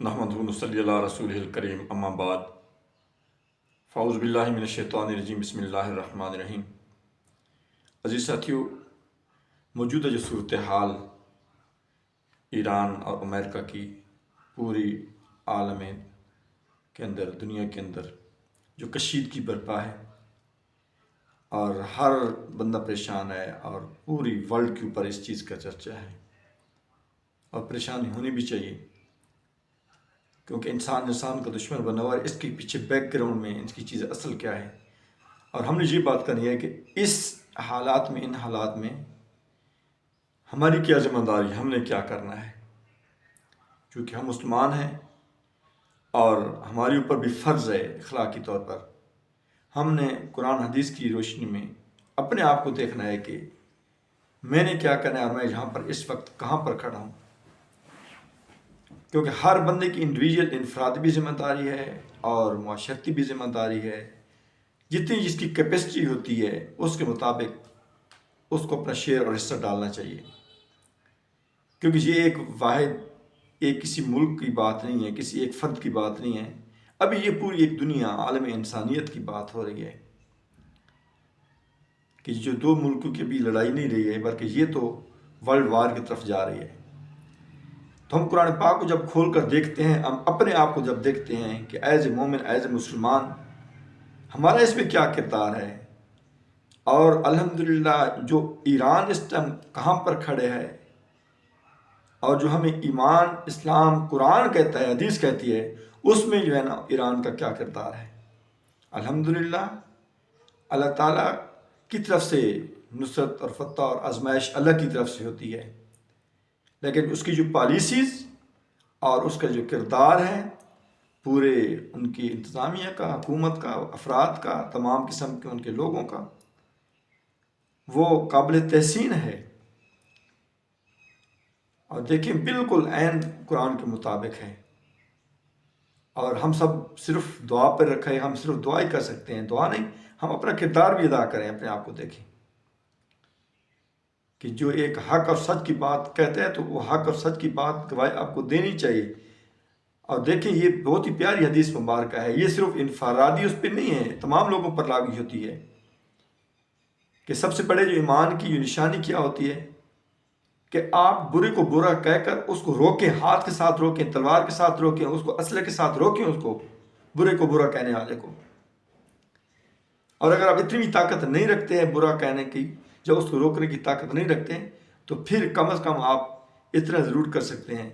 نحمدہ و نصلی علی رسولہ الکریم، اما بعد، فاعوذ باللہ من الشیطان الرجیم، بسم اللہ الرحمن الرحیم۔ عزیز ساتھیو، موجودہ جو صورتحال ایران اور امریکہ کی پوری عالم کے اندر، دنیا کے اندر جو کشیدگی برپا ہے اور ہر بندہ پریشان ہے اور پوری ورلڈ کے اوپر اس چیز کا چرچا ہے اور پریشانی ہونی بھی چاہیے، کیونکہ انسان کا دشمن بنا ہوا ہے۔ اس کے پیچھے بیک گراؤنڈ میں اس کی چیز اصل کیا ہے، اور ہم نے یہ بات کرنی ہے کہ اس حالات میں، ان حالات میں ہماری کیا ذمہ داری ہے، ہم نے کیا کرنا ہے، کیونکہ ہم مسلمان ہیں اور ہمارے اوپر بھی فرض ہے اخلاقی طور پر۔ ہم نے قرآن حدیث کی روشنی میں اپنے آپ کو دیکھنا ہے کہ میں نے کیا کرنا ہے اور میں یہاں پر اس وقت کہاں پر کھڑا ہوں، کیونکہ ہر بندے کی انڈیویجول انفرادی بھی ذمہ داری ہے اور معاشرتی بھی ذمہ داری ہے۔ جتنی جس کی کیپیسٹی ہوتی ہے اس کے مطابق اس کو اپنا شیئر اور حصہ ڈالنا چاہیے، کیونکہ یہ ایک واحد ایک کسی ملک کی بات نہیں ہے، کسی ایک فرد کی بات نہیں ہے، ابھی یہ پوری ایک دنیا، عالم انسانیت کی بات ہو رہی ہے کہ جو دو ملکوں کی بھی لڑائی نہیں رہی ہے، بلکہ یہ تو ورلڈ وار کی طرف جا رہی ہے۔ تو ہم قرآن پاک کو جب کھول کر دیکھتے ہیں، ہم اپنے آپ کو جب دیکھتے ہیں کہ ایز اے مومن، ایز اے مسلمان ہمارا اس میں کیا کردار ہے، اور الحمدللہ جو ایران اس ٹائم کہاں پر کھڑے ہے، اور جو ہمیں ایمان، اسلام، قرآن کہتا ہے، حدیث کہتی ہے، اس میں جو ہے نا ایران کا کیا کردار ہے۔ الحمدللہ اللہ تعالیٰ کی طرف سے نصرت اور فتح اور آزمائش اللہ کی طرف سے ہوتی ہے، لیکن اس کی جو پالیسیز اور اس کا جو کردار ہے پورے ان کی انتظامیہ کا، حکومت کا، افراد کا، تمام قسم کے ان کے لوگوں کا، وہ قابل تحسین ہے۔ اور دیکھیں بالکل عین قرآن کے مطابق ہے، اور ہم سب صرف دعا پر رکھے، ہم صرف دعا ہی کر سکتے ہیں، دعا نہیں، ہم اپنا کردار بھی ادا کریں، اپنے آپ کو دیکھیں کہ جو ایک حق اور سچ کی بات کہتا ہے تو وہ حق اور سچ کی بات گواہی آپ کو دینی چاہیے۔ اور دیکھیں یہ بہت ہی پیاری حدیث مبارکہ ہے، یہ صرف انفرادی اس پہ نہیں ہے، تمام لوگوں پر لاگو ہوتی ہے کہ سب سے بڑے جو ایمان کی جو نشانی کیا ہوتی ہے کہ آپ برے کو برا کہہ کر اس کو روکیں، ہاتھ کے ساتھ روکیں، تلوار کے ساتھ روکیں، اس کو اسلحے کے ساتھ روکیں، اس کو برے کو برا کہنے والے کو۔ اور اگر آپ اتنی بھی طاقت نہیں رکھتے ہیں برا کہنے کی، جب اس کو روکنے کی طاقت نہیں رکھتے ہیں، تو پھر کم از کم آپ اتنا ضرور کر سکتے ہیں